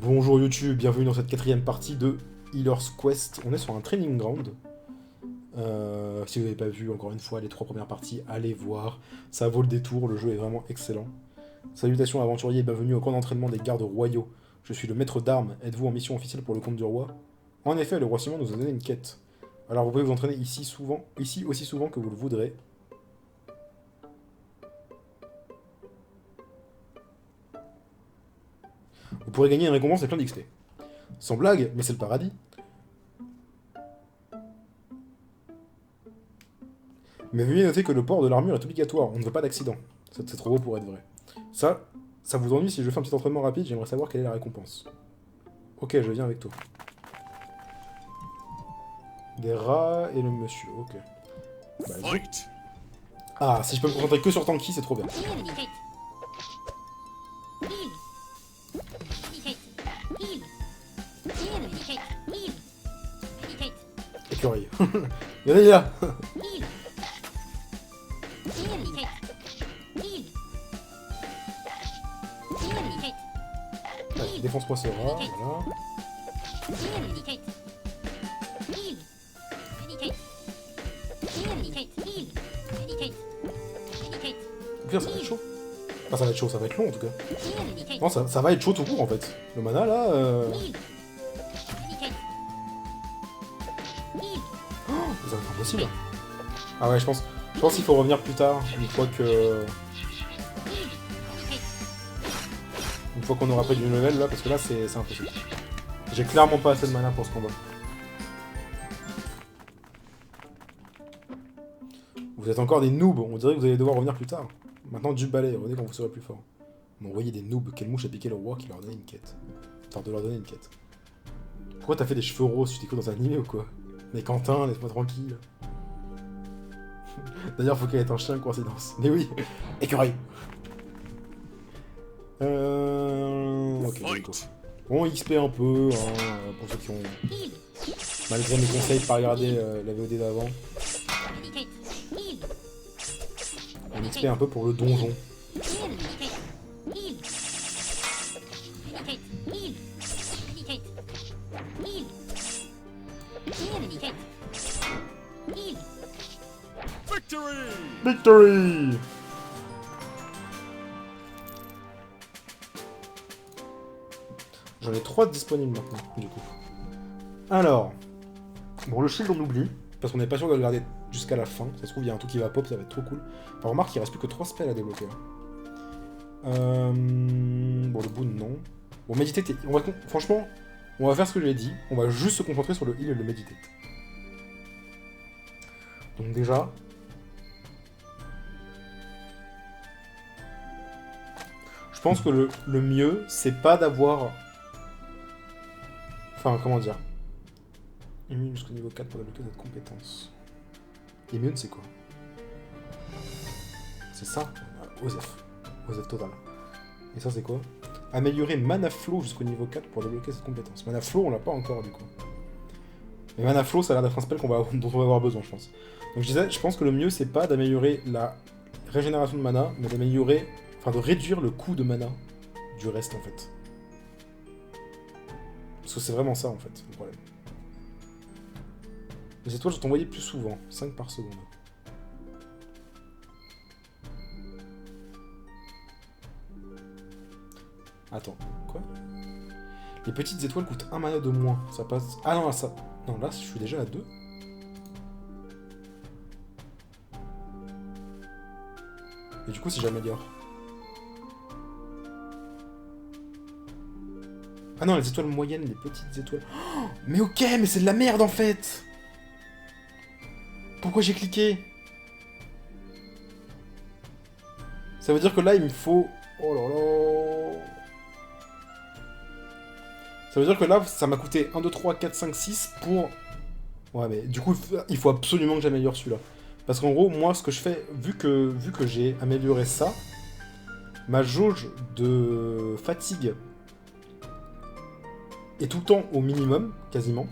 Bonjour YouTube, bienvenue dans cette quatrième partie de Healer's Quest. On est sur un training ground. Si vous n'avez pas vu, encore une fois, les 3 premières parties, allez voir. Ça vaut le détour, le jeu est vraiment excellent. Salutations aventuriers, bienvenue au camp d'entraînement des gardes royaux. Je suis le maître d'armes, êtes-vous en mission officielle pour le compte du roi? En effet, le roi Simon nous a donné une quête. Alors vous pouvez vous entraîner ici aussi souvent que vous le voudrez. Vous pourrez gagner une récompense et plein d'XP. Sans blague, mais c'est le paradis. Mais veuillez noter que le port de l'armure est obligatoire, on ne veut pas d'accident. C'est trop beau pour être vrai. Ça vous ennuie si je fais un petit entraînement rapide, j'aimerais savoir quelle est la récompense. Ok, je viens avec toi. Des rats et le monsieur, ok. Bah, ah, si je peux me concentrer que sur Tanky, c'est trop bien. Écureuil. Viens là. Allez, défonce-moi ce rat, voilà. Au pire, ça va être chaud. Enfin, ça va être chaud, ça va être long en tout cas. Non, ça va être chaud tout court en fait. Le mana là. Oh, ça va être impossible. Ah ouais, je pense qu'il faut revenir plus tard, une fois qu'on aura pris du level là, parce que là c'est impossible. J'ai clairement pas assez de mana pour ce combat. Vous êtes encore des noobs, on dirait que vous allez devoir revenir plus tard. Maintenant du balai, revenez quand vous serez plus fort. M'envoyer des noobs, quelle mouche a piqué le roi qui leur donnait une quête. Enfin, de leur donner une quête. Pourquoi t'as fait des cheveux roses? Tu t'es cru dans un animé ou quoi? Mais Quentin, laisse-moi tranquille. D'ailleurs, faut qu'elle ait un chien, coïncidence. Mais oui, écureuil. Ok, d'accord. Bon, XP un peu, hein, pour ceux qui ont... Malgré mes conseils de pas regarder la VOD d'avant. On XP un peu pour le donjon. Victory! J'en ai 3 disponibles maintenant, du coup. Alors... Bon, le shield on oublie, parce qu'on n'est pas sûr de le garder jusqu'à la fin. Ça se trouve, il y a un truc qui va pop, ça va être trop cool. Enfin, remarque, il reste plus que 3 spells à débloquer. Bon, le boon, non. Bon, meditate, franchement, on va faire ce que j'ai dit. On va juste se concentrer sur le heal et le meditate. Donc déjà... Je pense que le mieux, c'est pas d'avoir... Enfin, comment dire? Immune jusqu'au niveau 4 pour débloquer cette compétence. Immune, c'est quoi? C'est ça? Osef. Osef total. Et ça, c'est quoi? Améliorer Mana Flow jusqu'au niveau 4 pour débloquer cette compétence. Mana Flow, on l'a pas encore, du coup. Mais Mana Flow, ça a l'air d'être un spell dont on va avoir besoin, je pense. Donc je disais, je pense que le mieux, c'est pas d'améliorer la régénération de mana, mais d'améliorer... Enfin, de réduire le coût de mana du reste, en fait. Parce que c'est vraiment ça, en fait, le problème. Les étoiles sont envoyées plus souvent, 5 par seconde. Attends, quoi? Les petites étoiles coûtent 1 mana de moins, ça passe... Ah non, là, ça... Non, là, je suis déjà à 2. Et du coup, si j'améliore... Ah non, les étoiles moyennes, les petites étoiles... Oh, mais ok, mais c'est de la merde, en fait! Pourquoi j'ai cliqué? Ça veut dire que là, il me faut... Oh là là... Ça veut dire que là, ça m'a coûté 1, 2, 3, 4, 5, 6 pour... Ouais, mais du coup, il faut absolument que j'améliore celui-là. Parce qu'en gros, moi, ce que je fais, vu que j'ai amélioré ça, ma jauge de fatigue est tout le temps au minimum, quasiment.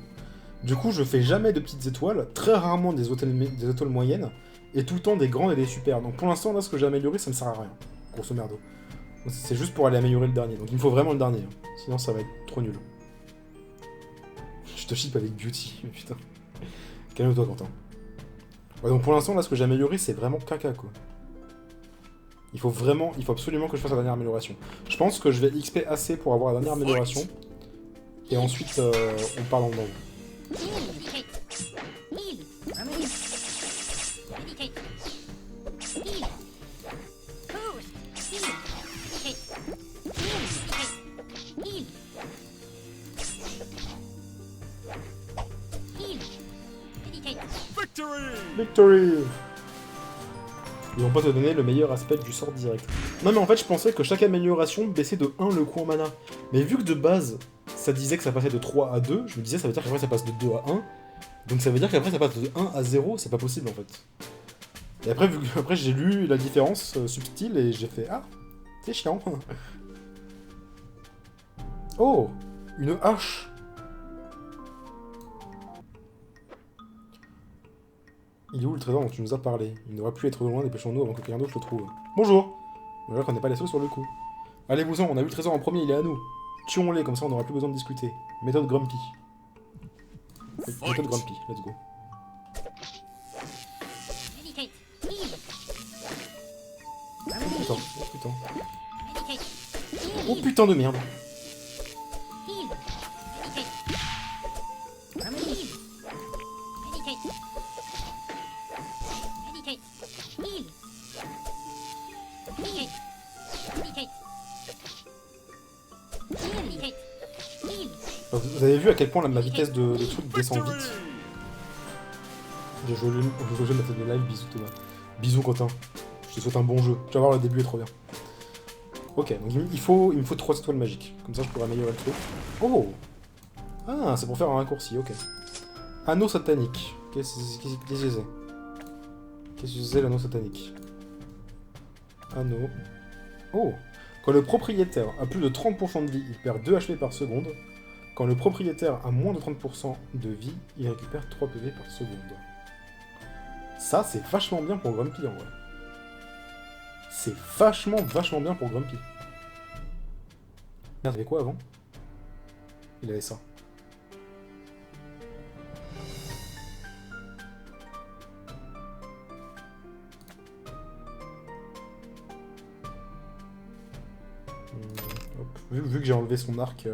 Du coup, je fais jamais de petites étoiles, très rarement des étoiles moyennes, et tout le temps des grandes et des super. Donc pour l'instant, là, ce que j'ai amélioré, ça ne sert à rien, grosso merdo. C'est juste pour aller améliorer le dernier. Donc il me faut vraiment le dernier. Hein. Sinon ça va être trop nul. Je te ship avec Beauty, mais putain. Calme-toi, Quentin. Ouais, donc pour l'instant, là, ce que j'ai amélioré, c'est vraiment caca, quoi. Il faut absolument que je fasse la dernière amélioration. Je pense que je vais XP assez pour avoir la dernière amélioration. Et ensuite, on parle en nombre. Victory! Ils vont pas te donner le meilleur aspect du sort direct. Non mais en fait je pensais que chaque amélioration baissait de 1 le coût en mana. Mais vu que de base ça disait que ça passait de 3 à 2, je me disais ça veut dire qu'après ça passe de 2 à 1. Donc ça veut dire qu'après ça passe de 1 à 0, c'est pas possible en fait. Et après, après j'ai lu la différence subtile et j'ai fait ah, c'est chiant. Oh, une hache. Il est où le trésor dont tu nous as parlé? Il ne devrait plus être loin, dépêchons-nous avant que quelqu'un d'autre le trouve. Bonjour! On dirait qu'on n'est pas les seuls sur le coup. Allez-vous-en, on a eu le trésor en premier, il est à nous. Tuons-les, comme ça on n'aura plus besoin de discuter. Méthode Grumpy. Méthode Grumpy, let's go. Oh putain, oh putain. Oh putain de merde! Vous avez vu à quel point ma vitesse de truc descend vite. J'ai joué le jeu de la tête de live, bisous Thomas. Bisous Quentin. Je te souhaite un bon jeu. Tu vas voir, le début est trop bien. Ok, donc il me faut 3 étoiles magiques. Comme ça je pourrais améliorer le truc. Oh! Ah, c'est pour faire un raccourci, ok. Anneau satanique. Qu'est-ce que c'est? Qu'est-ce que c'est l'anneau satanique? Anneau. Oh! Quand le propriétaire a plus de 30% de vie, il perd 2 HP par seconde. Quand le propriétaire a moins de 30% de vie, il récupère 3 PV par seconde. Ça, c'est vachement bien pour Grumpy, en vrai. C'est vachement bien pour Grumpy. Merde, il avait quoi avant? Il avait ça. Hop. Vu que j'ai enlevé son arc...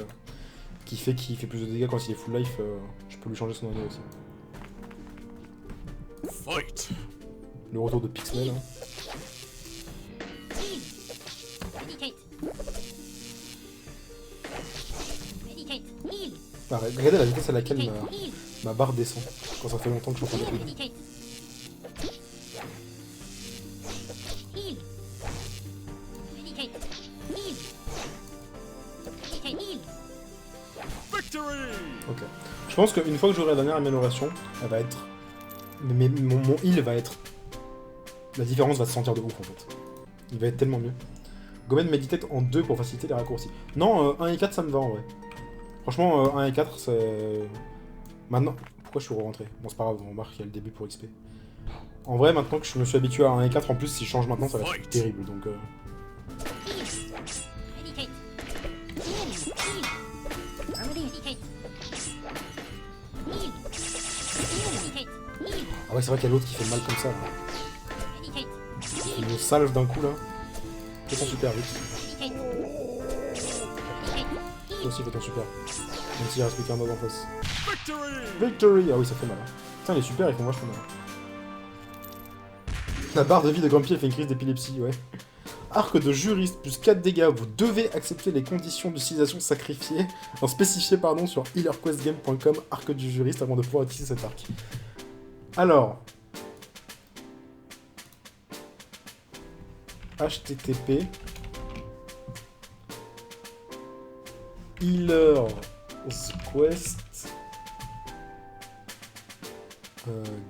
qui fait plus de dégâts quand il est full life, je peux lui changer son anneau aussi. Fight. Le retour de Pixel. Hein. Ah, regardez la vitesse à laquelle ma barre descend quand ça fait longtemps que je suis en train de jouer. Ok. Je pense qu'une fois que j'aurai la dernière amélioration, elle va être... mon heal va être... La différence va se sentir de ouf en fait. Il va être tellement mieux. Gomen Meditate en 2 pour faciliter les raccourcis. Non, 1 et 4 ça me va en vrai. Franchement, 1 et 4 c'est... Maintenant... Pourquoi je suis rentré? Bon c'est pas grave, on remarque qu'il y a le début pour XP. En vrai, maintenant que je me suis habitué à 1 et 4, en plus si je change maintenant ça va être terrible donc... Ah ouais, c'est vrai qu'il y a l'autre qui fait mal comme ça. Là. Il me salve d'un coup là. Fais ton super vite. Toi aussi fais ton super. Même s'il reste plus qu'un mob en face. Victory! Ah oui, ça fait mal. Hein. Putain, les super ils font vachement mal. La barre de vie de Grumpy elle fait une crise d'épilepsie, ouais. Arc de juriste plus 4 dégâts. Vous devez accepter les conditions d'utilisation sacrifiées. Spécifiées pardon sur healerquestgame.com. Arc du juriste avant de pouvoir utiliser cet arc. Alors, http healerquest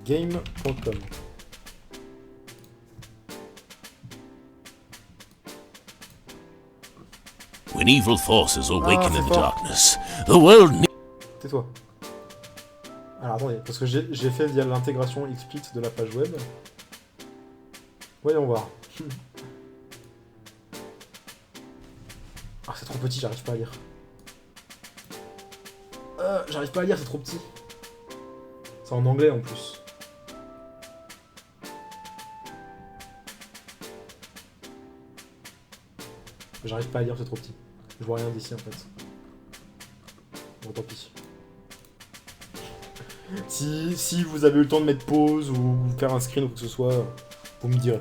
game.com. When evil forces awaken in the darkness, the world needs... Tais-toi. Alors attendez, parce que j'ai fait via l'intégration XSplit de la page web. Voyons voir. Ah, c'est trop petit, j'arrive pas à lire. J'arrive pas à lire, c'est trop petit. C'est en anglais en plus. J'arrive pas à lire, c'est trop petit. Je vois rien d'ici en fait. Bon, tant pis. Si vous avez eu le temps de mettre pause ou faire un screen ou quoi que ce soit, vous me direz.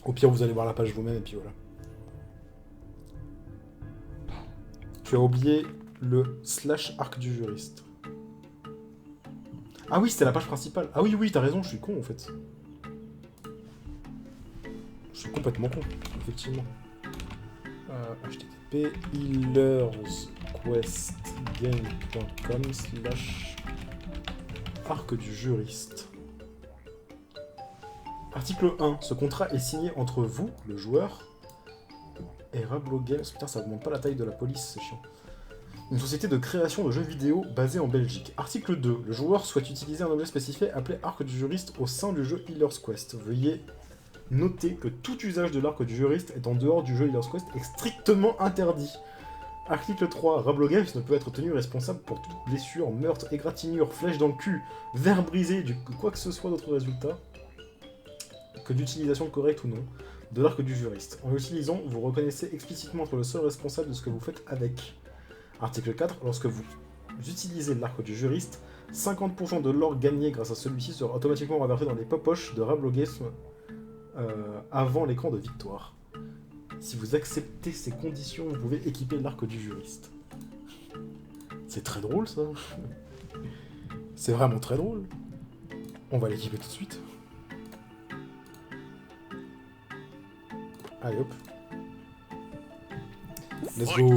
Au pire, vous allez voir la page vous-même et puis voilà. Tu as oublié le / arc du juriste. Ah oui, c'était la page principale. Ah oui, t'as raison, je suis con en fait. Je suis complètement con, effectivement. http healersquestgame.com / arc du juriste. Article 1. Ce contrat est signé entre vous, le joueur, et Rablo Games. Putain, ça augmente pas la taille de la police, c'est chiant. Une société de création de jeux vidéo basée en Belgique. Article 2. Le joueur souhaite utiliser un objet spécifié appelé arc du juriste au sein du jeu Healer's Quest. Veuillez noter que tout usage de l'arc du juriste est en dehors du jeu Healer's Quest est strictement interdit. Article 3. Rablo Games ne peut être tenu responsable pour toute blessure, meurtre, égratignure, flèche dans le cul, verre brisé, quoi que ce soit d'autre résultat que d'utilisation correcte ou non de l'arc du juriste. En l'utilisant, vous reconnaissez explicitement être le seul responsable de ce que vous faites avec. Article 4. Lorsque vous utilisez l'arc du juriste, 50% de l'or gagné grâce à celui-ci sera automatiquement reversé dans les poches de Rablo Games avant l'écran de victoire. Si vous acceptez ces conditions, vous pouvez équiper l'arc du juriste. C'est très drôle ça. C'est vraiment très drôle. On va l'équiper tout de suite. Allez hop. Let's go.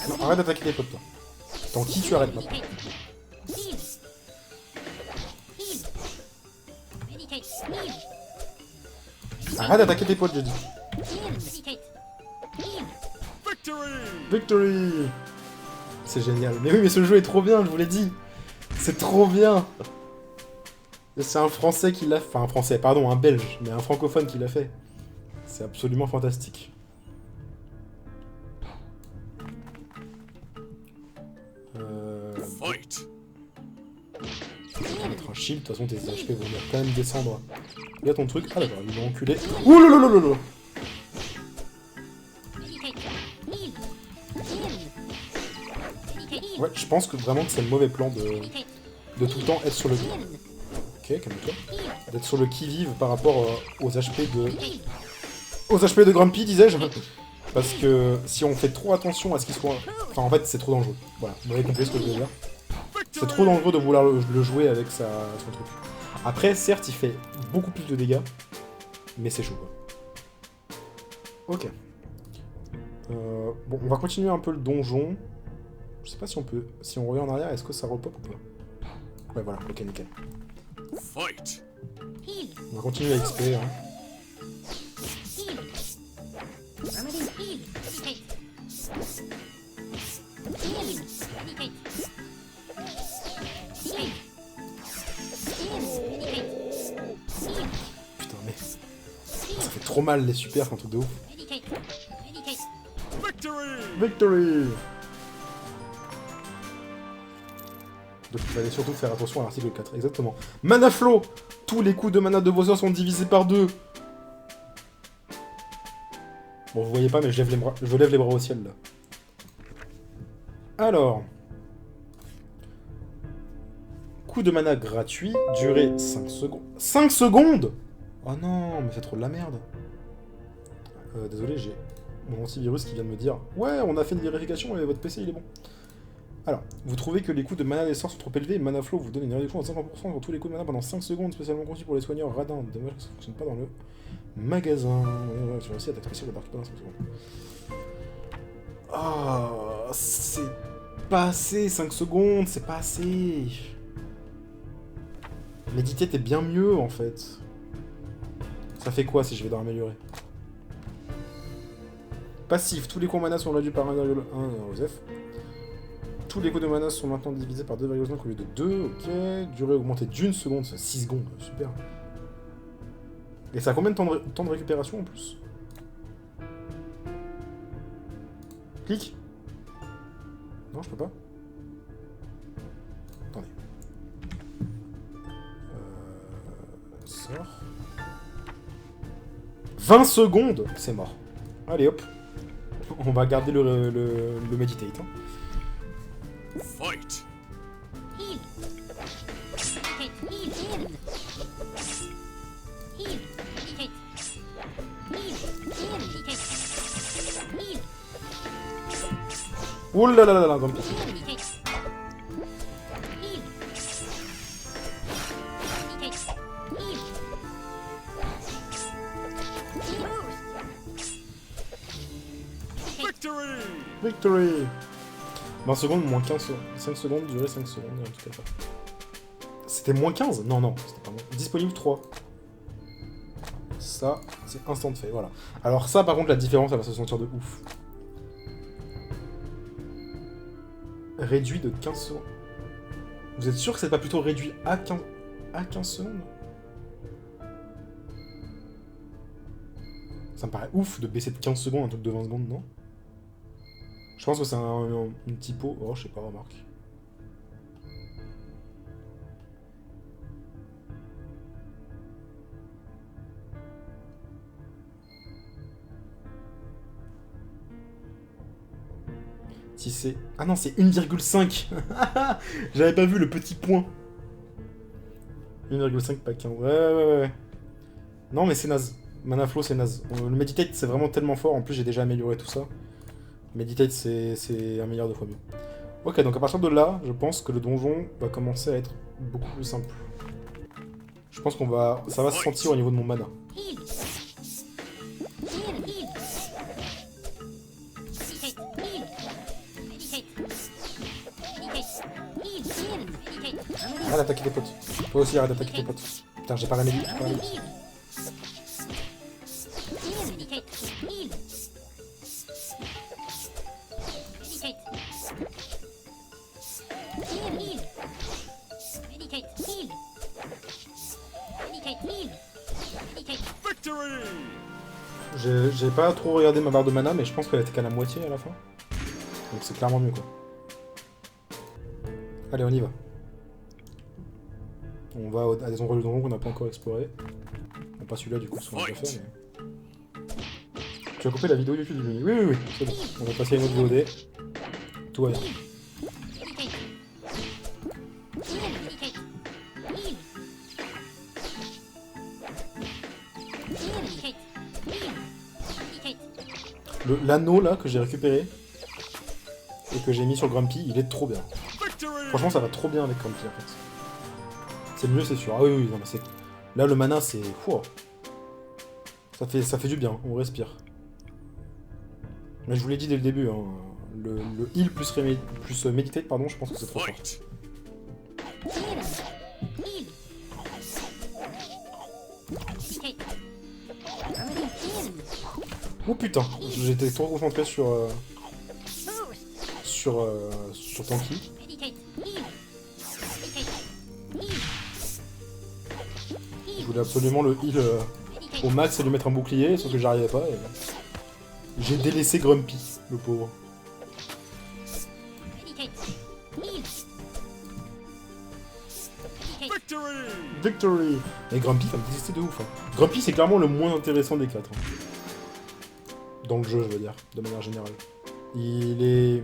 Non, arrête d'attaquer les potes toi. Tant qui tu arrêtes maintenant. Arrête d'attaquer tes potes, j'ai dit. Victory! C'est génial. Mais oui, mais ce jeu est trop bien, je vous l'ai dit. C'est trop bien. C'est un Français qui l'a fait. Enfin, un Français, pardon, un Belge, mais un francophone qui l'a fait. C'est absolument fantastique. Fight. On va mettre un shield, de toute façon tes HP vont quand même descendre. Il y a ton truc. Ah d'accord, ils m'ont enculé. Ouh là là là là là. Ouais, je pense que vraiment que c'est le mauvais plan de tout le temps être sur le... Ok, calme-toi. D'être sur le qui-vive par rapport aux HP de... Aux HP de Grumpy, disais-je. Parce que si on fait trop attention à ce qu'il soit... Enfin, en fait, c'est trop dangereux. Voilà, vous avez compris ce que je veux dire. C'est trop dangereux de vouloir le jouer avec son truc. Après, certes, il fait beaucoup plus de dégâts, mais c'est chaud, quoi. Ok. Bon, on va continuer un peu le donjon. Je sais pas si on peut... Si on revient en arrière, est-ce que ça repop ou pas? Ouais, voilà, ok, nickel. Fight. On va continuer à XP, hein. Putain, mais... Ça fait trop mal, les super, c'est un truc de ouf. Victory! Donc il fallait surtout faire attention à l'article 4, exactement. Mana flow! Tous les coups de mana de vos sorts sont divisés par 2. Bon, vous voyez pas, mais je lève les bras au ciel, là. Alors... Coup de mana gratuit, durée 5 secondes. 5 secondes! Oh non, mais c'est trop de la merde. Désolé, j'ai mon antivirus qui vient de me dire « Ouais, on a fait une vérification et votre PC, il est bon. » Alors, vous trouvez que les coûts de mana des sorts sont trop élevés, Mana Flow vous donne une réduction de 50% sur tous les coups de mana pendant 5 secondes, spécialement conçu pour les soigneurs radins. Dommage que ça ne fonctionne pas dans le magasin. J'ai réussi à attaquer spécial, ne marque pas dans 5 secondes. Ah, c'est pas assez, 5 secondes, c'est pas assez. Méditer, t'es bien mieux, en fait. Ça fait quoi si je vais dans améliorer? Passif, tous les coups en mana sont réduits par 1,1 Osef. tous les coups de mana sont maintenant divisés par 2,5 au lieu de 2, ok. Durée augmentée d'1 seconde, c'est 6 secondes, super. Et ça a combien de temps de récupération en plus? Clique. Non, je peux pas. Attendez. Sort. 20 secondes. C'est mort. Allez, hop. On va garder le meditate. Hein. Fight. Heal. Hit. Heal. Heal. Heal. Hit. Heal. Heal. Hit. Heal. Ouh là là là là, dans le pied. Heal. Hit. Heal. Hit. Heal. Victory. Victory. 20 secondes, moins 15 secondes. 5 secondes, durée 5 secondes, tout à fait. C'était moins 15? Non, non, c'était pas moins. Disponible 3. Ça, c'est instant fait, voilà. Alors ça, par contre, la différence, elle va se sentir de ouf. Réduit de 15 secondes. Vous êtes sûr que c'est pas plutôt réduit à 15 secondes? Ça me paraît ouf de baisser de 15 secondes un truc de 20 secondes, non? Je pense que c'est un typo. Oh, je sais pas, remarque. Si c'est... Ah non, c'est 1,5. J'avais pas vu le petit point. 1,5 pas 15. Ouais. Non, mais c'est naze. Mana Flow, c'est naze. Le Meditate, c'est vraiment tellement fort. En plus, j'ai déjà amélioré tout ça. Meditate, c'est un milliard de fois mieux. Ok, donc à partir de là, je pense que le donjon va commencer à être beaucoup plus simple. Je pense qu'on va... Ça va se sentir au niveau de mon mana. Heal. Heal. Heal. Meditate. Heal. Meditate. Meditate. Heal. Heal. Meditate. Arrête d'attaquer tes potes. Toi aussi, arrête d'attaquer tes potes. Putain, j'ai pas remédié. Heal. Heal. Meditate. Heal. Meditate. Heal. Heal. Meditate. Heal. Meditate. Heal. Meditate. Victory. J'ai pas trop regardé ma barre de mana, mais je pense qu'elle était qu'à la moitié à la fin. Donc c'est clairement mieux, quoi. Allez, on y va. On va à des endroits du donjon qu'on n'a pas encore explorés. Bon, pas celui-là, du coup, parce qu'on l'a déjà fait, mais... Tu as coupé la vidéo YouTube du mini. Oui, c'est bon. On va passer à une autre VOD. Tout va bien. Meditate. Heal. Meditate. Heal. Heal. Meditate. Heal. Meditate. L'anneau, là, que j'ai récupéré, et que j'ai mis sur Grumpy, il est trop bien. Victory. Franchement, ça va trop bien avec Grumpy, en fait. C'est mieux, c'est sûr. Ah oui, non, mais c'est... Là, le mana, c'est... Fou. Ça fait du bien, on respire. Mais je vous l'ai dit dès le début, hein, le heal plus meditate, pardon, je pense que c'est trop fort. Fight. Heal. Heal. Meditate. Heal. Oh putain, j'étais trop concentré sur Boost. Tanky. Meditate. Heal. Meditate. Heal. Je Heal. voulais absolument le heal au max et lui mettre un bouclier, sauf que j'arrivais pas. Et... J'ai délaissé Grumpy, le pauvre. Meditate. Heal. Meditate. Victory. Victory. Et Grumpy, ça me désistait de ouf. Hein. Grumpy, c'est clairement le moins intéressant des quatre. Hein. Dans le jeu, je veux dire, de manière générale. Il est...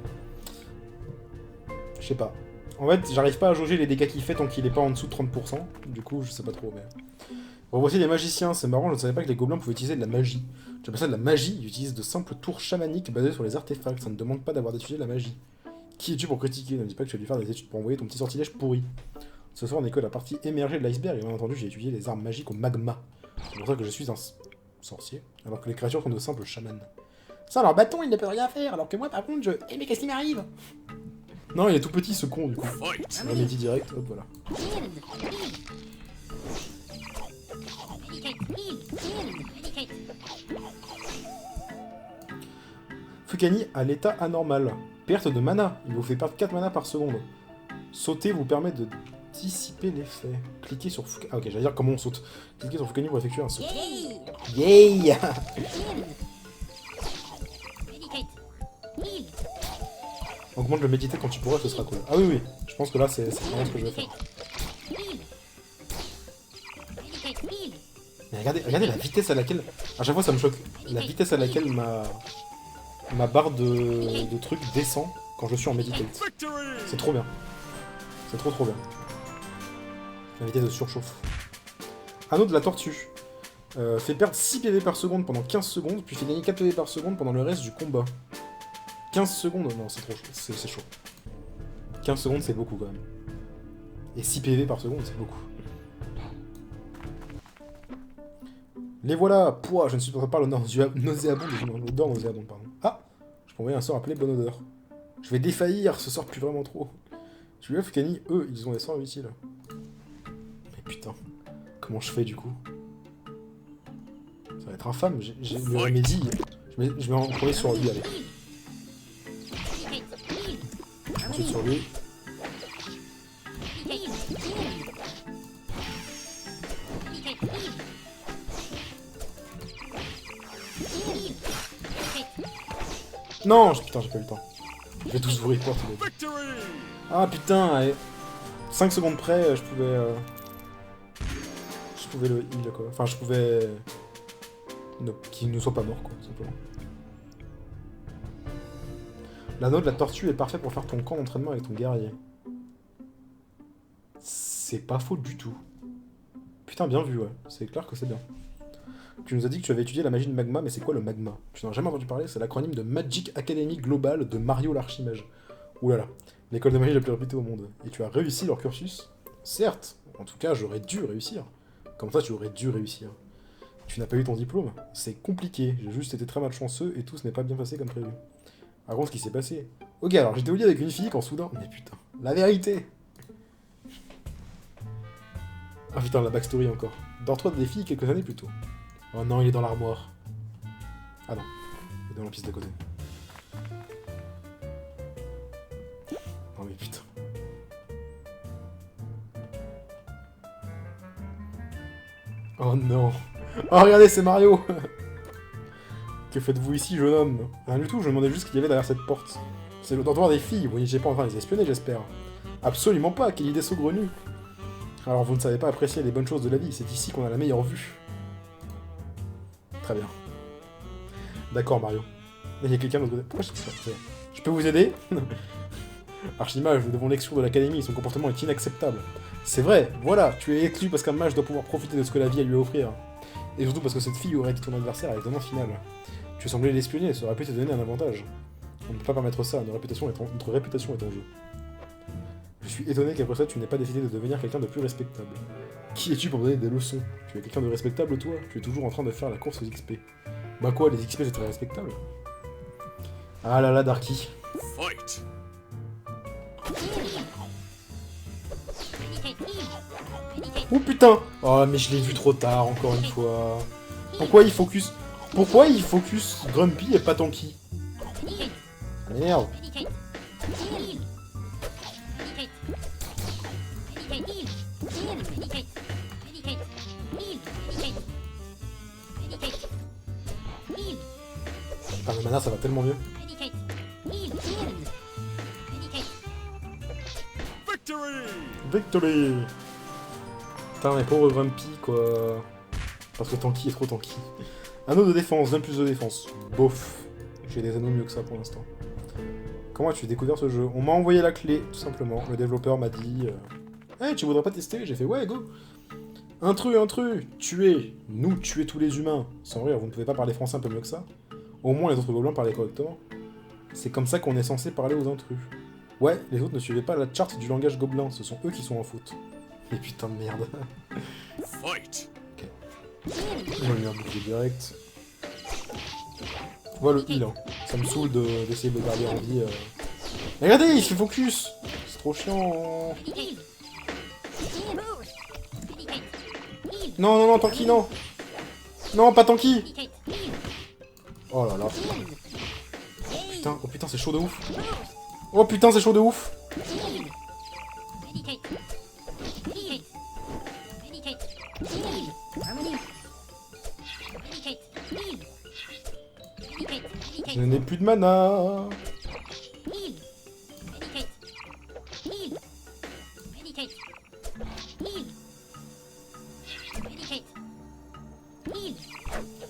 Je sais pas. En fait, j'arrive pas à jauger les dégâts qu'il fait tant qu'il est pas en dessous de 30%. Du coup, je sais pas trop, mais... Bon, voici les magiciens. C'est marrant, je ne savais pas que les gobelins pouvaient utiliser de la magie. J'appelle ça de la magie. Ils utilisent de simples tours chamaniques basées sur les artefacts. Ça ne demande pas d'avoir étudié la magie. Qui es-tu pour critiquer? Ne dis pas que tu vas lui faire des études pour envoyer ton petit sortilège pourri. Ce soir, on n'est que la partie émergée de l'iceberg. Et bien entendu, j'ai étudié les armes magiques au magma. C'est pour ça que je suis un sorcier. Alors que les créatures sont de simples chamans. Ça, leur bâton, il ne peut rien faire. Alors que moi, par contre, je... Eh, mais qu'est-ce qui m'arrive? Non, il est tout petit, ce con, du coup. Fight. Remédie direct, hop, voilà. Heal. Heal. Meditate. Heal. Heal. Meditate. Fukani à l'état anormal. Perte de mana. Il vous fait perdre 4 mana par seconde. Sauter vous permet de dissiper l'effet. Cliquez sur Fukani. Ah ok, j'allais dire comment on saute. Cliquez sur Fukani pour effectuer un saut. Yay! Yay. Heal. Meditate. Heal. Augmente le méditer quand tu pourras, ce sera cool. Ah oui, oui. Je pense que là, c'est vraiment ce que je vais faire. Heal. Meditate. Heal. Mais regardez la vitesse à laquelle... À chaque fois, ça me choque. La vitesse à laquelle ma barre de trucs descend quand je suis en meditate. C'est trop bien. C'est trop bien. La vitesse de surchauffe. Anneau de la tortue. Fait perdre 6 PV par seconde pendant 15 secondes, puis fait gagner 4 PV par seconde pendant le reste du combat. 15 secondes? Non, c'est trop chaud. C'est chaud. 15 secondes, c'est beaucoup quand même. Et 6 PV par seconde, c'est beaucoup. Les voilà. Pouah, je ne supporte pas l'odeur nauséabonde, pardon. Ah, je peux envoyer un sort appelé bonne odeur. Je vais défaillir, ce sort pue vraiment trop. Tu vois, Fukani, eux, ils ont des sorts utiles. Mais putain, comment je fais du coup? Ça va être infâme, j'ai le remédie. Je vais en premier sur lui, allez. Ensuite sur lui. Non, putain, j'ai pas eu le temps. Je vais tous vous report. Ah putain, allez. 5 secondes près, je pouvais le heal quoi. Enfin, je pouvais... qu'il ne soit pas mort quoi, tout simplement. L'anneau de la tortue est parfait pour faire ton camp d'entraînement avec ton guerrier. C'est pas faux du tout. Putain, bien vu, ouais. C'est clair que c'est bien. Tu nous as dit que tu avais étudié la magie de magma, mais c'est quoi le magma? Tu n'en as jamais entendu parler, c'est l'acronyme de Magic Academy Global de Mario l'Archimage. Oulala, l'école de magie la plus réputée au monde. Et tu as réussi leur cursus? Certes, en tout cas, j'aurais dû réussir. Comment ça, tu aurais dû réussir? Tu n'as pas eu ton diplôme? C'est compliqué, j'ai juste été très malchanceux et tout ce n'est pas bien passé comme prévu. Raconte ce qui s'est passé. Ok, alors j'étais au lit avec une fille quand soudain... Mais putain, la vérité! Ah putain, la backstory encore. Dors-toi des filles quelques années plus tôt. Oh non, il est dans l'armoire. Ah non, il est dans la piste de côté. Oh mais putain. Oh non. Oh regardez, c'est Mario. Que faites-vous ici, jeune homme? Rien du tout, je me demandais juste ce qu'il y avait derrière cette porte. C'est le dortoir des filles, vous n'étiez pas en train de les espionner, j'espère. Absolument pas, quelle idée saugrenue. Alors vous ne savez pas apprécier les bonnes choses de la vie, c'est ici qu'on a la meilleure vue. Très bien. D'accord, Mario. Il y a quelqu'un de l'autre côté. Pourquoi je peux vous aider? Archimage, nous devons l'exclure de l'académie, son comportement est inacceptable. C'est vrai, voilà, tu es exclu parce qu'un mage doit pouvoir profiter de ce que la vie a lui à offrir. Et surtout parce que cette fille aurait été ton adversaire à l'examen final. Tu semblais l'espionner, ça aurait pu te donner un avantage. On ne peut pas permettre ça, notre réputation est en jeu. Je suis étonné qu'après ça, tu n'aies pas décidé de devenir quelqu'un de plus respectable. Qui es-tu pour me donner des leçons? Tu es quelqu'un de respectable, toi? Tu es toujours en train de faire la course aux XP. Bah quoi, les XP c'est très respectable. Ah là là, Darky. Fight! Oh putain! Oh mais je l'ai vu trop tard, encore une fois. Pourquoi il focus Grumpy et pas Tanky? Ah, merde! Putain, le mana ça va tellement mieux. Victory! Putain, mais pauvre Grumpy, quoi. Parce que Tanky est trop tanky. Anneau de défense, 20 plus de défense. Bof. J'ai des anneaux mieux que ça pour l'instant. Comment as-tu découvert ce jeu? On m'a envoyé la clé, tout simplement. Le développeur m'a dit... Hey, tu voudrais pas tester? J'ai fait ouais, go! Intrus! Tuez! Nous, tuer tous les humains! Sans rire, vous ne pouvez pas parler français un peu mieux que ça? Au moins, les autres gobelins parlaient correctement. C'est comme ça qu'on est censé parler aux intrus. Ouais, les autres ne suivaient pas la charte du langage gobelin, ce sont eux qui sont en faute. Mais putain de merde. Fight! Ok. On va lui un bouclier direct. Voilà le heal, hein. Ça me saoule d'essayer de le garder en vie. Mais regardez, il fait focus! C'est trop chiant. Non, non, non, Tanky, non! Non, pas Tanky! Oh là là. Putain, oh putain, c'est chaud de ouf. Oh putain, c'est chaud de ouf. Heal. Meditate. Heal. Meditate. Heal. Harmony. Meditate. Heal. Meditate. Je Meditate. n'ai plus de mana. Heal. Meditate. Heal. Meditate. Heal. Meditate. Heal.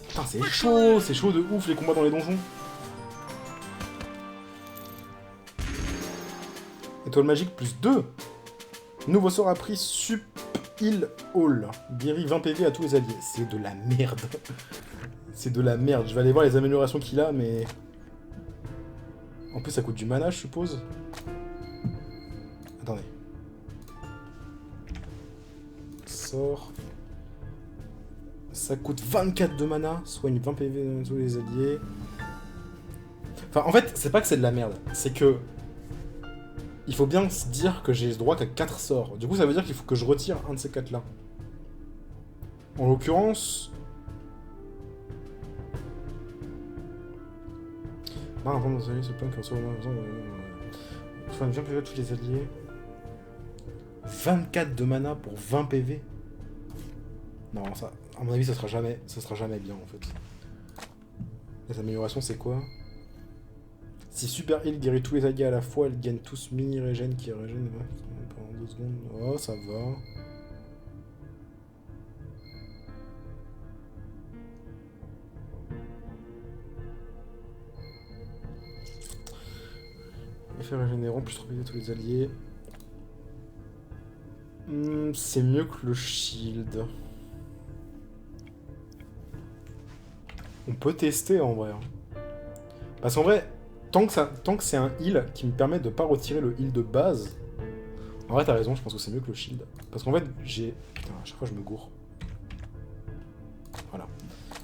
Putain, c'est chaud de ouf les combats dans les donjons. Étoile magique plus 2. Nouveau sort appris Sup Heal All. Guérit 20 PV à tous les alliés. C'est de la merde. C'est de la merde. Je vais aller voir les améliorations qu'il a, mais... En plus, ça coûte du mana, je suppose. Attendez. Sort... Ça coûte 24 de mana, soigne 20 PV à tous les alliés. Enfin, en fait, c'est pas que c'est de la merde. C'est que... Il faut bien se dire que j'ai le droit qu'à 4 sorts. Du coup, ça veut dire qu'il faut que je retire un de ces 4-là. En l'occurrence... Ah, avant nos alliés se plaignent qu'en soit soigne 20 PV à tous les alliés. 24 de mana pour 20 PV. Non, ça, à mon avis, ça sera jamais bien, en fait. Les améliorations, c'est quoi? Si Super Heal guérit tous les alliés à la fois, elle gagne tous mini-régène qui régène pendant 2 secondes. Oh, ça va. Effet régénérant, plus 3 PV tous les alliés. C'est mieux que le shield. On peut tester en vrai. Parce qu'en vrai, tant que c'est un heal qui me permet de pas retirer le heal de base, en vrai t'as raison, je pense que c'est mieux que le shield. Parce qu'en fait j'ai... Putain, à chaque fois je me gourre. Voilà.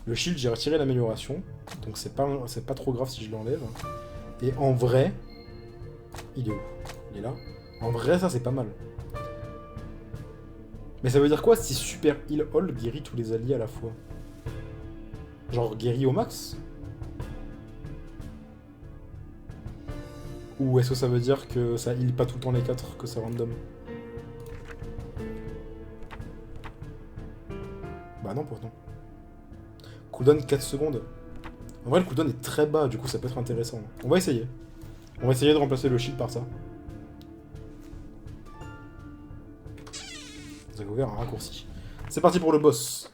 Le shield, j'ai retiré l'amélioration, donc c'est pas trop grave si je l'enlève. Et en vrai... Il est où? Il est là. En vrai ça c'est pas mal. Mais ça veut dire quoi si Super Heal All guérit tous les alliés à la fois? Genre guérit au max? Ou est-ce que ça veut dire que ça heal pas tout le temps les 4, que c'est random? Bah non pourtant. Cooldown 4 secondes. En vrai le cooldown est très bas, du coup ça peut être intéressant. On va essayer. On va essayer de remplacer le shield par ça. Vous avez ouvert un raccourci. C'est parti pour le boss.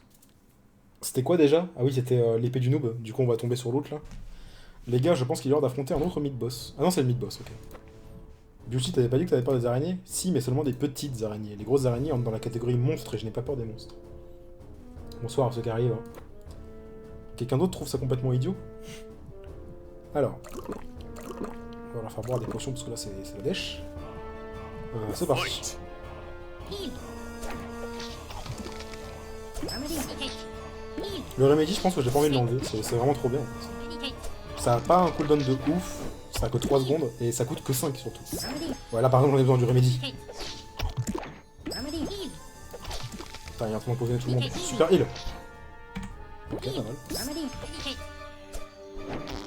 C'était quoi déjà? Ah oui, c'était l'épée du noob. Du coup, on va tomber sur l'autre là. Les gars, je pense qu'il est l'heure d'affronter un autre mid-boss. Ah non, c'est le mid-boss, ok. Beauty, t'avais pas dit que t'avais peur des araignées? Si, mais seulement des petites araignées. Les grosses araignées entrent dans la catégorie monstres et je n'ai pas peur des monstres. Bonsoir à ceux qui arrivent. Hein. Quelqu'un d'autre trouve ça complètement idiot? Alors. On va leur faire boire des potions parce que là, c'est la dèche. C'est parti. Heal. Harmony. Meditate. Heal. Le Remedy, je pense que j'ai pas envie de l'enlever. C'est vraiment trop bien. En fait. Meditate. Ça a pas un cooldown de ouf. Ça a que 3 secondes et ça coûte que 5 surtout. Harmony. Ouais, là par exemple, on a besoin du Remedy. Meditate. Harmony. Heal. Putain, il est en train de poser tout le monde. Super heal. Ok, pas mal. Harmony. Meditate.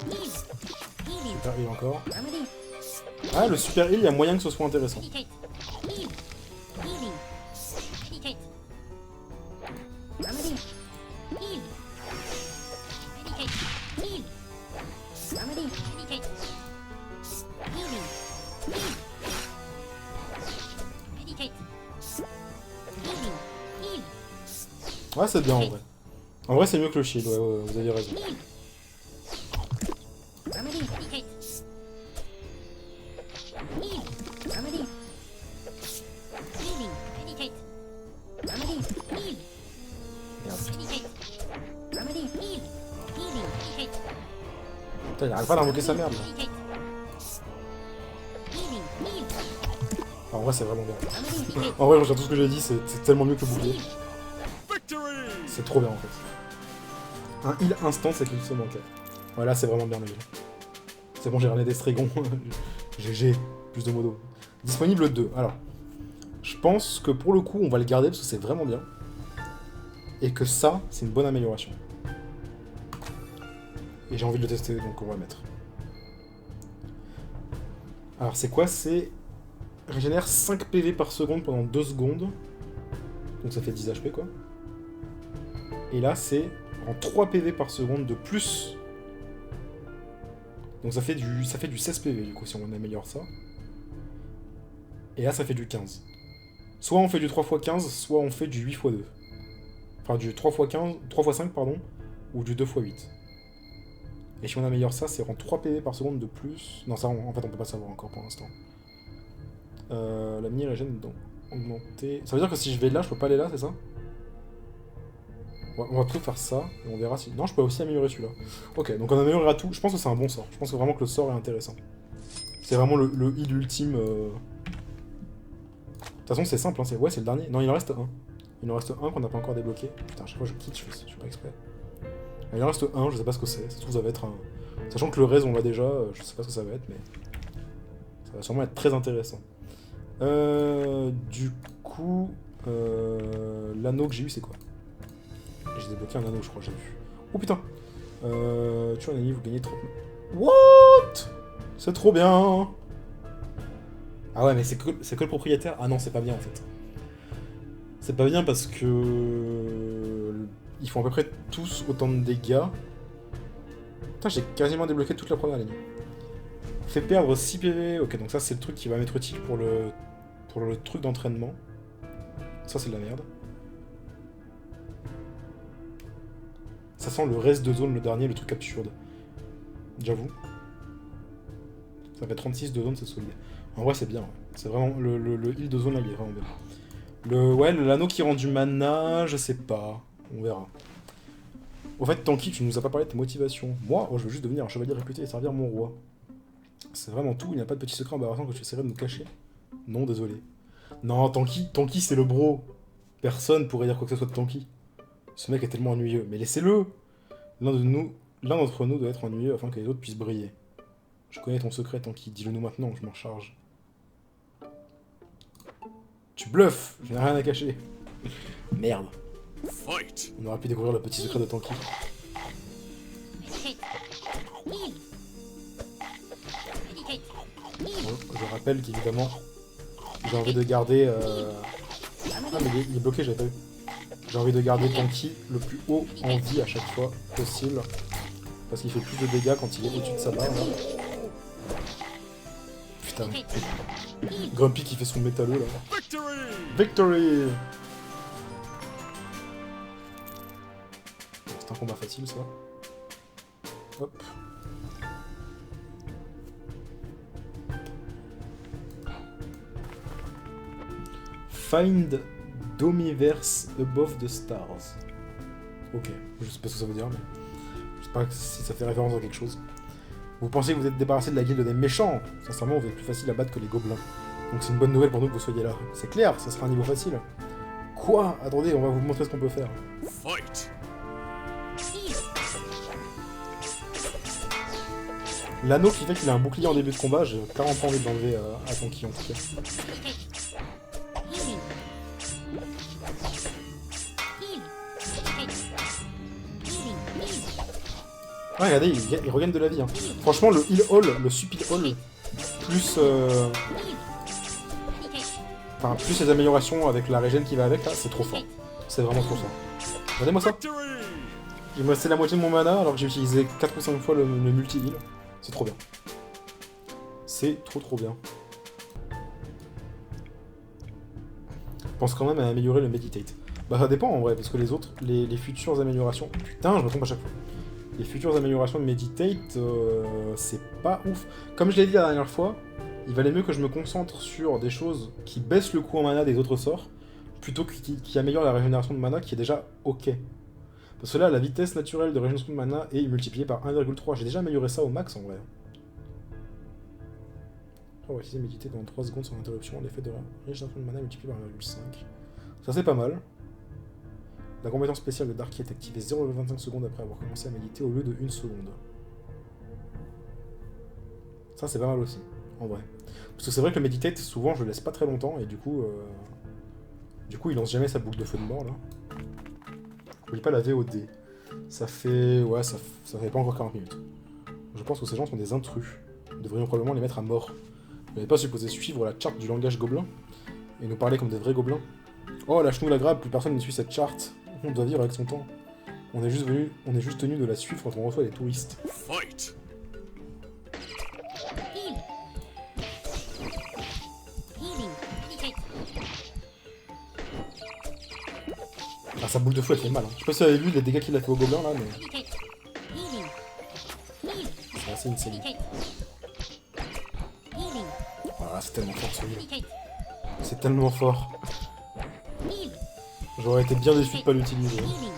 Heal. Healing. Super heal encore. Harmony. Ah, le super heal, il y a moyen que ce soit intéressant. Meditate. Heal. Healing. Meditate. Harmony. Heal. Meditate. Heal. Harmony. Meditate. Healing. Heal. Meditate. Healing. Heal. Ouais, c'est bien en vrai. En vrai, c'est mieux que le shield, ouais, vous avez raison. Heal. Harmony. Meditate. Heal. Harmony. Healing. Meditate. Harmony. Heal. Merde. Meditate. Harmony. Heal. Healing. Meditate. Putain, il arrête pas d'invoquer sa merde. Là. Meditate. Healing. Heal. Enfin, en vrai, c'est vraiment bien. Harmony. Meditate. En vrai, je retire tout ce que j'ai dit, c'est tellement mieux que le bouclier. C'est trop bien en fait. Un heal instant, c'est qu'il se manquait. Voilà, c'est vraiment bien le heal. C'est bon, j'ai ramené des Strégon. GG, plus de modo. Disponible 2. Alors, je pense que pour le coup, on va le garder parce que c'est vraiment bien. Et que ça, c'est une bonne amélioration. Et j'ai envie de le tester, donc on va le mettre. Alors c'est quoi? C'est... Régénère 5 PV par seconde pendant 2 secondes. Donc ça fait 10 HP quoi. Et là c'est en 3 PV par seconde de plus. Donc ça fait du 16 PV du coup si on améliore ça. Et là ça fait du 15. Soit on fait du 3x15, soit on fait du 8x2. Enfin du 3x15, 3x5 pardon, ou du 2x8. Et si on améliore ça, c'est en 3 PV par seconde de plus. Non ça en fait on peut pas savoir encore pour l'instant. La mini régène donc augmentée. Ça veut dire que si je vais là, je peux pas aller là, c'est ça? Ouais, on va plutôt faire ça, et on verra si... Non, je peux aussi améliorer celui-là. Ok, donc on améliorera tout. Je pense que c'est un bon sort. Je pense vraiment que le sort est intéressant. C'est vraiment le heal ultime. De toute façon, c'est simple, hein. Ouais, c'est le dernier. Non, il en reste un. Il en reste un qu'on n'a pas encore débloqué. Putain, à chaque fois je quitte, je fais pas exprès. Il en reste un, je sais pas ce que c'est. Ça se trouve, ça va être un... Sachant que le reste, on l'a déjà, je sais pas ce que ça va être, mais... Ça va sûrement être très intéressant. Du coup... L'anneau que j'ai eu, c'est quoi? J'ai débloqué un anneau, je crois, j'ai vu. Oh putain! Tu as un ennemi, vous gagnez 30... What? C'est trop bien! Ah ouais, mais c'est que le propriétaire? Ah non, c'est pas bien, en fait. C'est pas bien parce que... Ils font à peu près tous autant de dégâts. Putain, j'ai quasiment débloqué toute la première ligne. Fait perdre 6 PV. Ok, donc ça, c'est le truc qui va m'être utile pour le truc d'entraînement. Ça, c'est de la merde. Ça sent le reste de zone, le dernier, le truc absurde. J'avoue. Ça fait 36 de zone, c'est solide. En vrai, c'est bien. Ouais. C'est vraiment... Le heal de zone, là, il est vraiment bien. Ouais, l'anneau qui rend du mana, je sais pas. On verra. Au fait, Tanky, tu nous as pas parlé de tes motivations. Moi, je veux juste devenir un chevalier réputé et servir mon roi. C'est vraiment tout, il n'y a pas de petit secret embarrassant que tu essaierais de nous cacher. Non, désolé. Non, Tanky, c'est le bro. Personne pourrait dire quoi que ce soit de Tanky. Ce mec est tellement ennuyeux. Mais laissez-le. L'un d'entre nous doit être ennuyeux afin que les autres puissent briller. Je connais ton secret, Tanky. Dis-le nous maintenant, je m'en charge. Tu bluffes, je n'ai rien à cacher. Merde. Fight. On aurait pu découvrir le petit secret de Tanky. Meditate. Heal. Meditate. Heal. Je rappelle qu'évidemment, j'ai envie de garder... Ah mais il est bloqué, j'avais pas vu. J'ai envie de garder Tanky le plus haut en vie à chaque fois possible. Parce qu'il fait plus de dégâts quand il est au-dessus de sa barre. Là. Putain. Grumpy qui fait son métalleux là. Victory! C'est un combat facile ça. Hop. Find Domiverse above the stars. Ok, je sais pas ce que ça veut dire, mais je sais pas si ça fait référence à quelque chose. Vous pensez que vous êtes débarrassé de la guilde des méchants? Sincèrement, vous êtes plus facile à battre que les gobelins. Donc c'est une bonne nouvelle pour nous que vous soyez là. C'est clair, ça sera un niveau facile. Quoi? Attendez, on va vous montrer ce qu'on peut faire. Fight. L'anneau qui fait qu'il a un bouclier en début de combat, j'ai clairement pas envie de l'enlever à Tanky en tout cas. Healing. Heal. Healing. Heal. Ouais, regardez, il regagne de la vie. Hein. Franchement, le heal all, le sup heal all, plus, enfin, plus les améliorations avec la régène qui va avec, là, c'est trop fort. C'est vraiment trop fort. Regardez-moi ça. Il me restait la moitié de mon mana alors que j'ai utilisé 4 ou 5 fois le multi-heal. C'est trop bien. C'est trop bien. Je pense quand même à améliorer le meditate. Bah ça dépend en vrai, parce que les autres, les futures améliorations... Putain, je me trompe à chaque fois. Les futures améliorations de meditate, c'est pas ouf. Comme je l'ai dit la dernière fois, il valait mieux que je me concentre sur des choses qui baissent le coût en mana des autres sorts, plutôt que qui améliorent la régénération de mana, qui est déjà ok. Parce que là, la vitesse naturelle de régénération de mana est multipliée par 1,3. J'ai déjà amélioré ça au max en vrai. On va utiliser méditer pendant 3 secondes sans interruption. L'effet de régénération de mana multiplié par 1,5. Ça c'est pas mal. La compétence spéciale de Darky est activée 0,25 secondes après avoir commencé à méditer au lieu de 1 seconde. Ça c'est pas mal aussi, en vrai. Parce que c'est vrai que le meditate, souvent je le laisse pas très longtemps et du coup il lance jamais sa boucle de feu de mort là. N'oubliez pas la VOD. Ça fait... Ouais, ça fait pas encore 40 minutes. Je pense que ces gens sont des intrus. Nous devrions probablement les mettre à mort. Vous n'avez pas supposé suivre la charte du langage gobelin et nous parler comme des vrais gobelins? Oh, lâche-nous la grappe, plus personne ne suit cette charte. On doit vivre avec son temps. On est juste tenu de la suivre quand on reçoit les touristes. Fight! Heal. Healing. Meditate. Ah, sa boule de feu, elle fait mal. Hein. Je sais pas si vous avez vu les dégâts qu'il a fait au gobelin là, mais Meditate. Healing. Heal. c'est assez insane. Meditate. Healing. Voilà, c'est tellement fort celui-là. Meditate. C'est tellement fort. Heal. J'aurais été bien déçu de pas l'utiliser. Healing.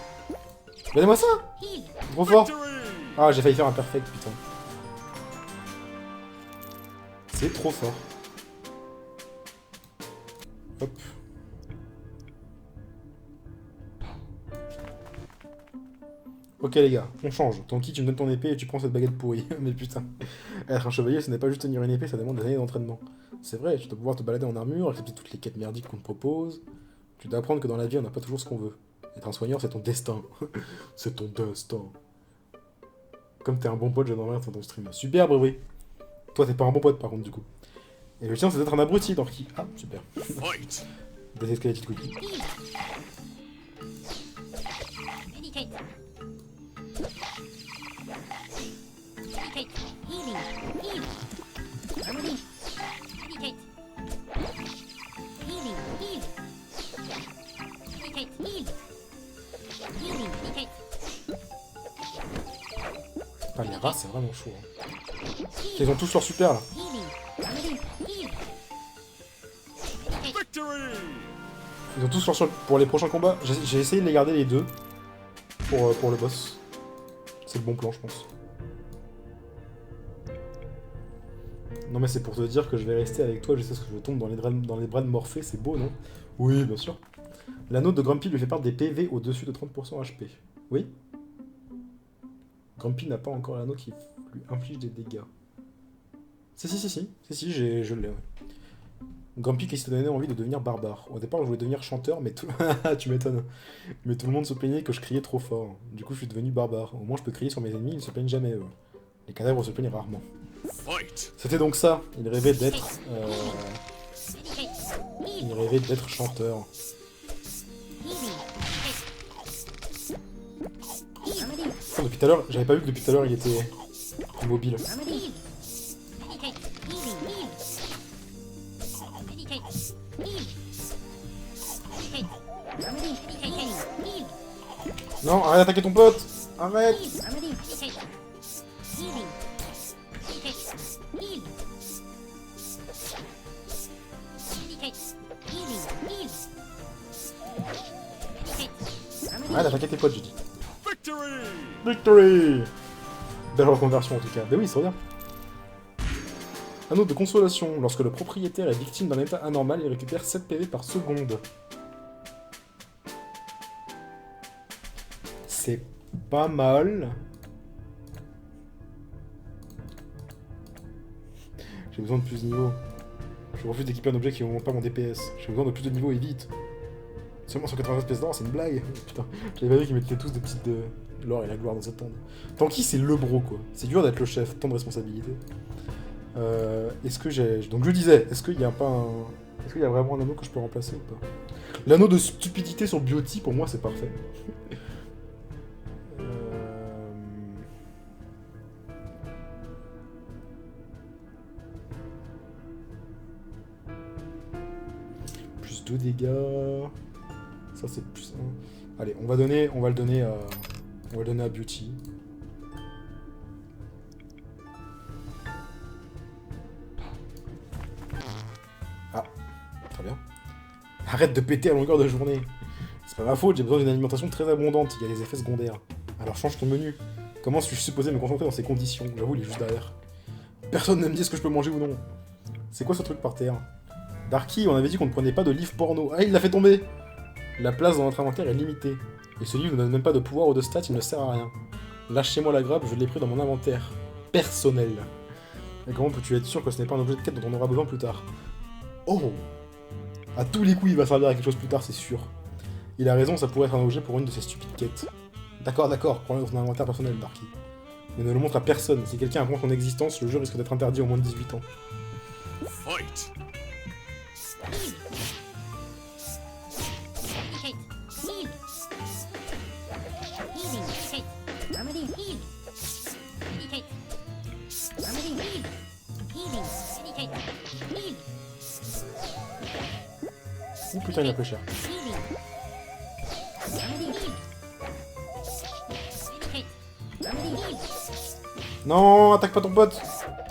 Regardez-moi ça! Heal. Trop fort! Ah, j'ai failli faire un perfect, putain. C'est trop fort. Hop. Ok les gars, on change. Tonki, tu me donnes ton épée et tu prends cette baguette pourrie. Mais putain, être un chevalier, ce n'est pas juste tenir une épée, ça demande des années d'entraînement. C'est vrai, tu dois pouvoir te balader en armure, accepter toutes les quêtes merdiques qu'on te propose. Tu dois apprendre que dans la vie, on n'a pas toujours ce qu'on veut. Être un soigneur, c'est ton destin. C'est ton destin. Comme t'es un bon pote, j'aimerais bien ton stream. Super, oui. Toi, t'es pas un bon pote, par contre, du coup. Et le tien, c'est d'être un abruti, Dorky. Ah, super. Fight! Des escalated cookies. Heal. Meditate. Meditate. Healing. Heal. Harmony. Meditate. Healing. Heal. Meditate. Heal. Healing. Meditate. Ah, les rats, c'est vraiment chaud. Hein. Heal. Ils ont tous leur super, là. Healing. Harmony. Heal. Meditate. Victory! Ils ont tous leur sur... Pour les prochains combats, j'ai essayé de les garder les deux. Pour le boss. C'est le bon plan, je pense. Non mais c'est pour te dire que je vais rester avec toi jusqu'à ce que je tombe dans les bras de Morphée, c'est beau, non? Oui, bien sûr. L'anneau de Grumpy lui fait part des PV au-dessus de 30% HP. Oui? Grumpy n'a pas encore l'anneau qui lui inflige des dégâts. Si, je l'ai, ouais. Grumpy qui s'est donné envie de devenir barbare. Au départ, je voulais devenir chanteur, mais tout... tu m'étonnes. Mais tout le monde se plaignait que je criais trop fort. Du coup, je suis devenu barbare. Au moins, je peux crier sur mes ennemis, ils se plaignent jamais, eux. Les cadavres se plaignent rarement. Fight! C'était donc ça. Il rêvait d'être... Meditate. Heal. Il rêvait d'être chanteur. Healing. Meditate. Harmony. Putain, depuis tout à l'heure, j'avais pas vu que depuis tout à l'heure, il était immobile. Harmony. Meditate. Healing. Heal. Meditate. Heal. Meditate. Harmony. Meditate. Heal. Non, arrête d'attaquer ton pote. Arrête. Heal. Harmony. Meditate. Healing. Meditate. Heal. Meditate. Healing. Heal. Meditate. Harmony. Arrête d'attaquer tes potes, j'ai dit. Victory! Victory! Belle reconversion en tout cas. Ben oui, c'est bien. Anneau de consolation. Lorsque le propriétaire est victime d'un état anormal, il récupère 7 PV par seconde. C'est pas mal. J'ai besoin de plus de niveau. Je refuse d'équiper un objet qui augmente pas mon DPS. J'ai besoin de plus de niveau et vite. Seulement 180 pièces d'or, c'est une blague. Putain, j'avais pas vu qu'ils mettaient tous des petites de l'or et la gloire dans cette tente. Tanky, c'est le bro, quoi. C'est dur d'être le chef, tant de responsabilité. Est-ce que j'ai... Donc je disais, est-ce qu'il y a pas un... Est-ce qu'il y a vraiment un anneau que je peux remplacer ou pas? L'anneau de stupidité sur Beauty, pour moi, c'est parfait. Plus 2 dégâts... Ça c'est plus 1. Allez, on va le donner à Beauty. Ah, très bien. Arrête de péter à longueur de journée. C'est pas ma faute, j'ai besoin d'une alimentation très abondante, il y a des effets secondaires. Alors change ton menu. Comment suis-je supposé me concentrer dans ces conditions? J'avoue, il est juste derrière. Personne ne me dit ce que je peux manger ou non. C'est quoi ce truc par terre? Darky, on avait dit qu'on ne prenait pas de livre porno. Ah, il l'a fait tomber! La place dans notre inventaire est limitée. Et ce livre ne donne même pas de pouvoir ou de stats, il ne sert à rien. Lâchez-moi la grappe, je l'ai pris dans mon inventaire. Personnel. Et comment peux-tu être sûr que ce n'est pas un objet de quête dont on aura besoin plus tard? Oh! À tous les coups, il va servir à quelque chose plus tard, c'est sûr. Il a raison, ça pourrait être un objet pour une de ces stupides quêtes. D'accord, prends-le dans ton inventaire personnel, Darky. Mais ne le montre à personne. Si quelqu'un apprend son existence, le jeu risque d'être interdit au moins de 18 ans. Fight! Heal. Medicate. Heal. Healing. Medicate. Remedy. Heal. Medicate. Remedy. Heal. Healing. Medicate. Heal. Ouh putain, il a pris cher. Healing. Remedy. Heal. Medicate. Remedy. Heal. Non, attaque pas ton pote.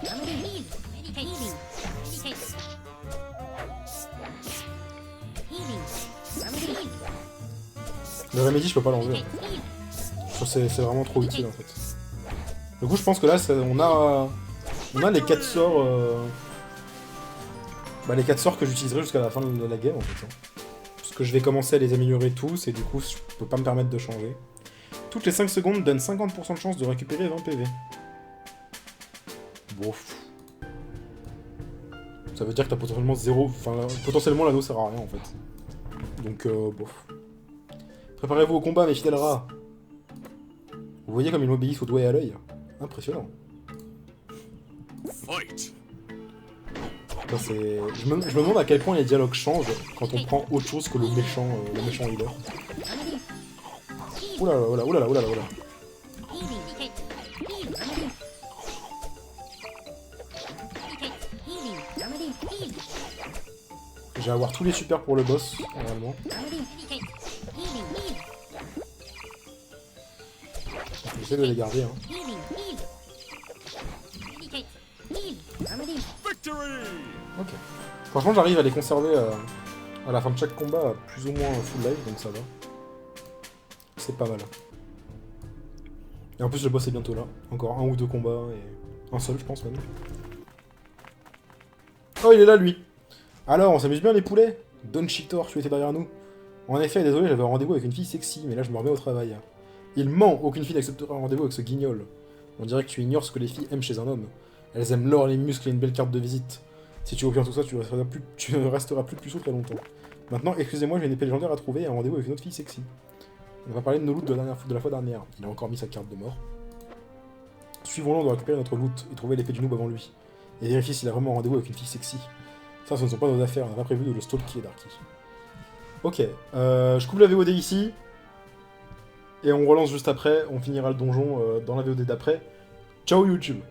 Remedy. Heal. Medicate. Healing. Medicate. Healing. Remedy. Heal. Le Remedy, je peux pas l'enlever. Medicate. Heal. Je trouve que c'est vraiment trop utile en fait. Du coup, je pense que là, on a les 4 sorts. Bah, les 4 sorts que j'utiliserai jusqu'à la fin de la game en fait. Hein. Parce que je vais commencer à les améliorer tous et du coup, je peux pas me permettre de changer. Toutes les 5 secondes donnent 50% de chance de récupérer 20 PV. Bof. Ça veut dire que t'as potentiellement 0. Enfin, potentiellement l'anneau sert à rien en fait. Donc, bof. Préparez-vous au combat, mes fidèles rats. Vous voyez comme ils m'obéissent au doigt et à l'œil? Impressionnant. Fight! Putain, je me demande à quel point les dialogues changent quand on prend autre chose que le méchant healer. Remedy. Heal. Oulala, oulala, oulala, oulala, oulala. Healing. Medicate. Heal. Remedy. Medicate. Healing. Remedy. Heal. Je vais avoir tous les super pour le boss, normalement. Remedy. Medicate. Healing. Heal. J'essaie de les garder, hein. Healing. Heal. Medicate. Heal. Remedy. Victory! Ok. Franchement, j'arrive à les conserver à la fin de chaque combat, plus ou moins full life, donc ça va. C'est pas mal. Et en plus, le boss est bientôt là. Encore un ou deux combats, et un seul, je pense même. Oh, il est là, lui. Alors, on s'amuse bien, les poulets? Don Chitor, tu étais derrière nous. En effet, désolé, j'avais un rendez-vous avec une fille sexy, mais là, je me remets au travail. Il ment, aucune fille n'acceptera un rendez-vous avec ce guignol. On dirait que tu ignores ce que les filles aiment chez un homme. Elles aiment l'or, les muscles et une belle carte de visite. Si tu obtiens tout ça, tu ne resteras plus puceau très longtemps. Maintenant, excusez-moi, j'ai une épée légendaire à trouver et un rendez-vous avec une autre fille sexy. On va parler de nos loots de la fois dernière. Il a encore mis sa carte de mort. Suivons-le, on doit récupérer notre loot et trouver l'épée du noob avant lui. Et vérifier s'il a vraiment un rendez-vous avec une fille sexy. Ça, ce ne sont pas nos affaires, on n'a pas prévu de le stalker, Darky. Ok, je coupe la VOD ici. Et on relance juste après, on finira le donjon dans la VOD d'après. Ciao YouTube!